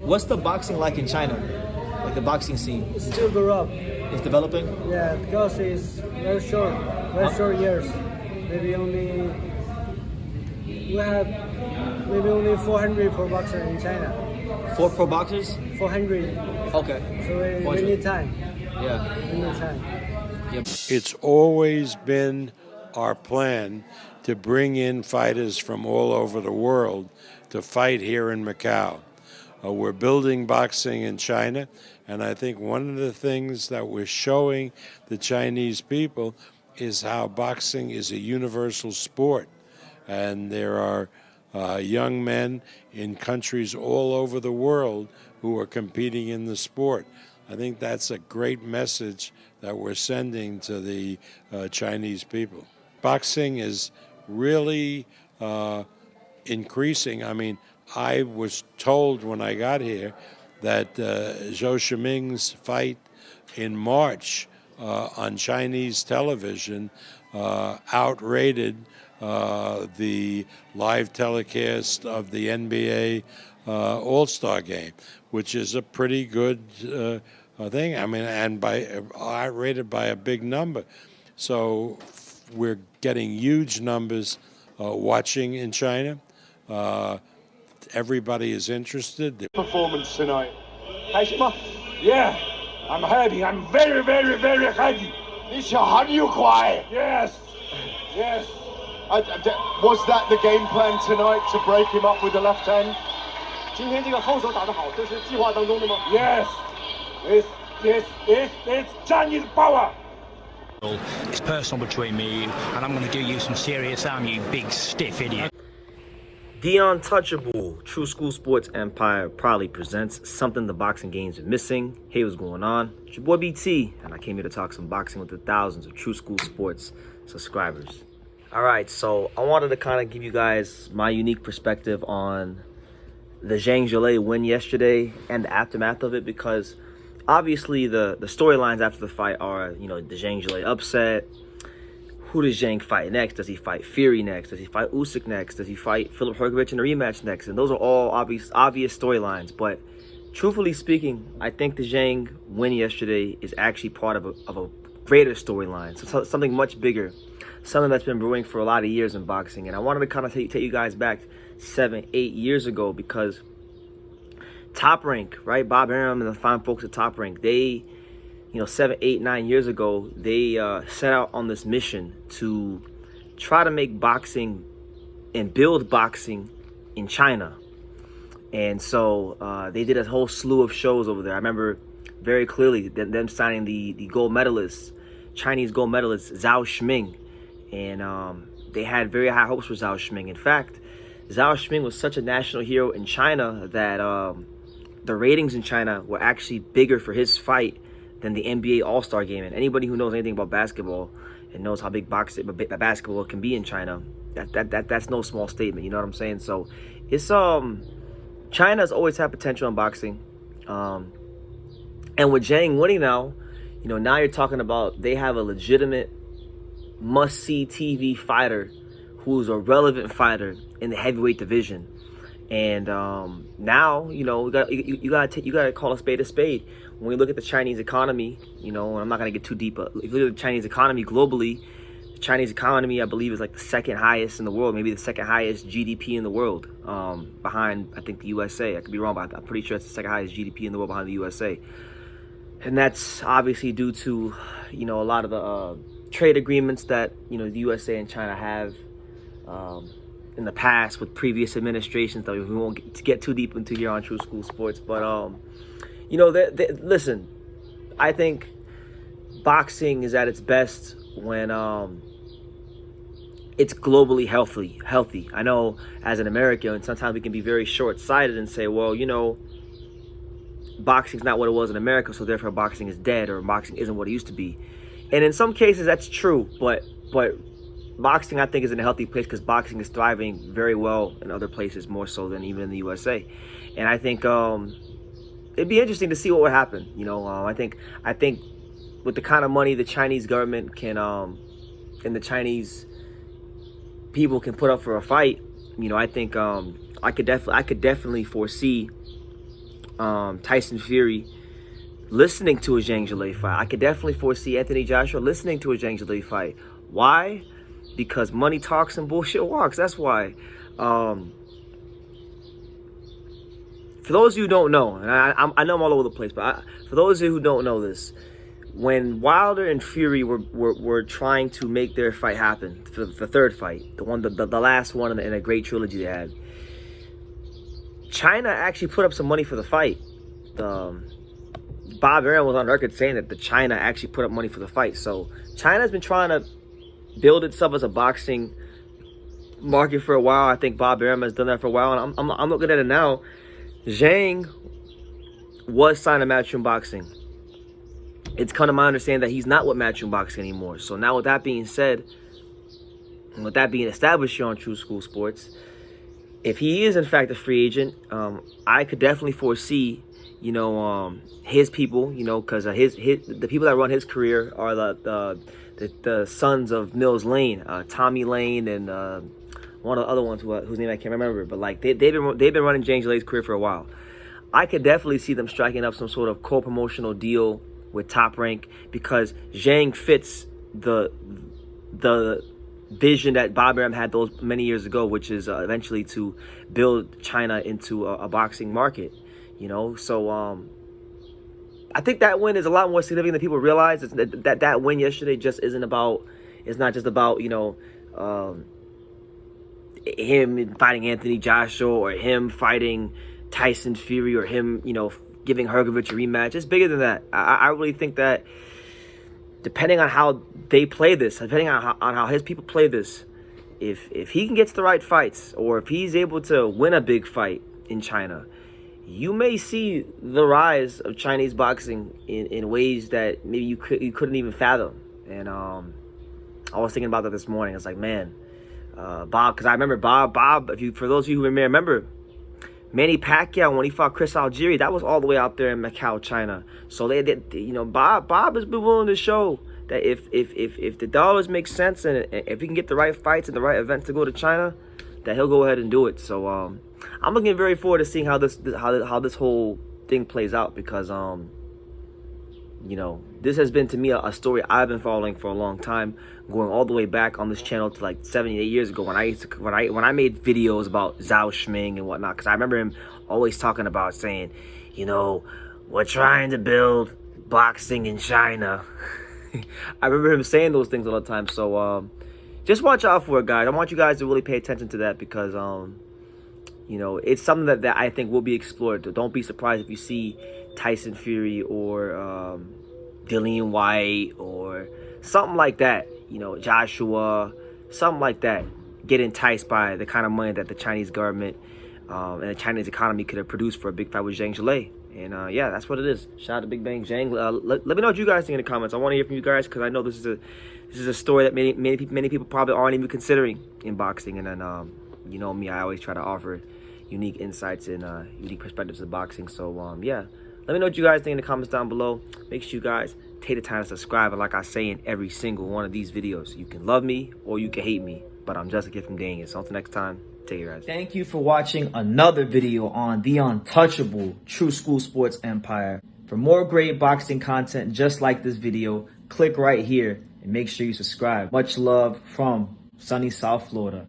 What's the boxing like in China? Like the boxing scene? It's still grow up. It's developing? Yeah, because it's very short years. Maybe only we have maybe only 400 pro boxers in China. 4 pro boxers? 400. Okay. So we need time. Yeah. We need time. Yep. It's always been our plan to bring in fighters from all over the world to fight here in Macau. We're building boxing in China, and I think one of the things that we're showing the Chinese people is how boxing is a universal sport. And there are young men in countries all over the world who are competing in the sport. I think that's a great message that we're sending to the Chinese people. Boxing is really increasing. I mean, I was told when I got here that Zhou Shiming's fight in March on Chinese television outrated the live telecast of the NBA All-Star game, which is a pretty good thing. I mean, and outrated by a big number. So we're getting huge numbers watching in China. Everybody is interested. Performance tonight. Yeah, I'm happy. I'm very, very, very happy. Yes. Yes. Was that the game plan tonight to break him up with the left hand? Yes. It's Chinese power. It's personal between me and you, and I'm going to do you some serious harm, you big stiff idiot. The Untouchable True School Sports Empire proudly presents something the boxing games are missing. Hey, what's going on? It's your boy BT, and I came here to talk some boxing with the thousands of True School Sports subscribers. All right, so I wanted to kind of give you guys my unique perspective on the Zhang Zhilei win yesterday and the aftermath of it, because obviously the storylines after the fight are, you know, the Zhang Zhilei upset. Who does Zhang fight next? Does he fight Fury next? Does he fight Usyk next? Does he fight Filip Hrgovic in a rematch next? And those are all obvious storylines. But truthfully speaking, I think the Zhang win yesterday is actually part of a greater storyline. So something much bigger. Something that's been brewing for a lot of years in boxing. And I wanted to kind of take you guys back 7, 8 years ago, because Top Rank, right? Bob Arum and the fine folks at Top Rank, they, 7, 8, 9 years ago, they set out on this mission to try to make boxing and build boxing in China. And so they did a whole slew of shows over there. I remember very clearly them signing the gold medalist, Chinese gold medalist, Zhao Shiming. And they had very high hopes for Zhao Shiming. In fact, Zhao Shiming was such a national hero in China that the ratings in China were actually bigger for his fight than the NBA All-Star game. And anybody who knows anything about basketball and knows how big basketball can be in China, that's no small statement. You know what I'm saying? So it's China's always had potential in boxing, and with Zhang winning now, now you're talking about they have a legitimate must-see TV fighter who's a relevant fighter in the heavyweight division. And now, you gotta call a spade a spade. When we look at the Chinese economy, and I'm not gonna get too deep, but if you look at the Chinese economy globally, the Chinese economy, I believe, is like the second highest in the world, maybe the second highest GDP in the world, behind, I think, the USA. I could be wrong, but I'm pretty sure it's the second highest GDP in the world behind the USA. And that's obviously due to, a lot of the trade agreements that, the USA and China have in the past with previous administrations that we won't get too deep into here on True School Sports. But, listen, I think boxing is at its best when it's globally healthy. I know as an American, and sometimes we can be very short-sighted and say, well, boxing's not what it was in America, so therefore boxing is dead, or boxing isn't what it used to be. And in some cases that's true, but boxing, I think, is in a healthy place because boxing is thriving very well in other places, more so than even in the USA. And I think it'd be interesting to see what would happen. I think with the kind of money the Chinese government can and the Chinese people can put up for a fight, I think I could definitely foresee Tyson Fury listening to a Zhang Zhilei fight. I could definitely foresee Anthony Joshua listening to a Zhang Zhilei fight. Why? Because money talks and bullshit walks. That's why. For those of you who don't know, and I know I'm all over the place, but for those of you who don't know this, when Wilder and Fury were trying to make their fight happen, for the third fight, the last one in a great trilogy they had, China actually put up some money for the fight. Bob Arum was on record saying that China actually put up money for the fight. So China's been trying to build itself as a boxing market for a while. I think Bob Arum has done that for a while, and I'm looking at it now. Zhang was signed to Matchroom Boxing. It's come to my understanding that he's not with Matchroom Boxing anymore. So now with that being said, and with that being established here on True School Sports, if he is in fact a free agent, I could definitely foresee, you know, his people, you know, because the people that run his career are the sons of Mills Lane, Tommy Lane, and one of the other ones whose name I can't remember. But like they've been running Zhang Zilei's career for a while. I could definitely see them striking up some sort of co-promotional deal with Top Rank, because Zhang fits the vision that Bob Arum had those many years ago, which is eventually to build China into a boxing market. You know, so I think that win is a lot more significant than people realize. It's that win yesterday just isn't about. It's not just about, you know, him fighting Anthony Joshua or him fighting Tyson Fury or him, you know, giving Hrgovic a rematch. It's bigger than that. I really think that depending on how they play this, depending on how his people play this, if he can get to the right fights, or if he's able to win a big fight in China, you may see the rise of Chinese boxing in ways that maybe you couldn't even fathom. And I was thinking about that this morning. It's like, man, Bob, because I remember Bob. For those of you who remember, Manny Pacquiao, when he fought Chris Algieri, that was all the way out there in Macau, China. So they you know, Bob has been willing to show that if the dollars make sense, and if he can get the right fights and the right events to go to China, that he'll go ahead and do it. So I'm looking very forward to seeing how this whole thing plays out, because you know, this has been to me a story I've been following for a long time, going all the way back on this channel to like 7-8 years ago when I made videos about Zhao Shiming and whatnot. Because I remember him always talking about saying, you know, we're trying to build boxing in China. I remember him saying those things all the time. So just watch out for it, guys. I want you guys to really pay attention to that, because you know, it's something that I think will be explored. Don't be surprised if you see Tyson Fury or Dillian White or something like that, you know, Joshua, something like that, get enticed by the kind of money that the Chinese government and the Chinese economy could have produced for a big fight with Zhang Zhilei. And yeah, that's what it is. Shout out to Big Bang Zhang. Let me know what you guys think in the comments. I want to hear from you guys, because I know this is a story that many people probably aren't even considering in boxing. And then you know me, I always try to offer unique insights and unique perspectives of boxing. So yeah, let me know what you guys think in the comments down below. Make sure you guys take the time to subscribe. And like I say in every single one of these videos, you can love me or you can hate me, but I'm just a kid from Dang It. So until next time, take care, guys. Thank you for watching another video on the untouchable True School Sports Empire. For more great boxing content just like this video, click right here and make sure you subscribe. Much love from sunny South Florida.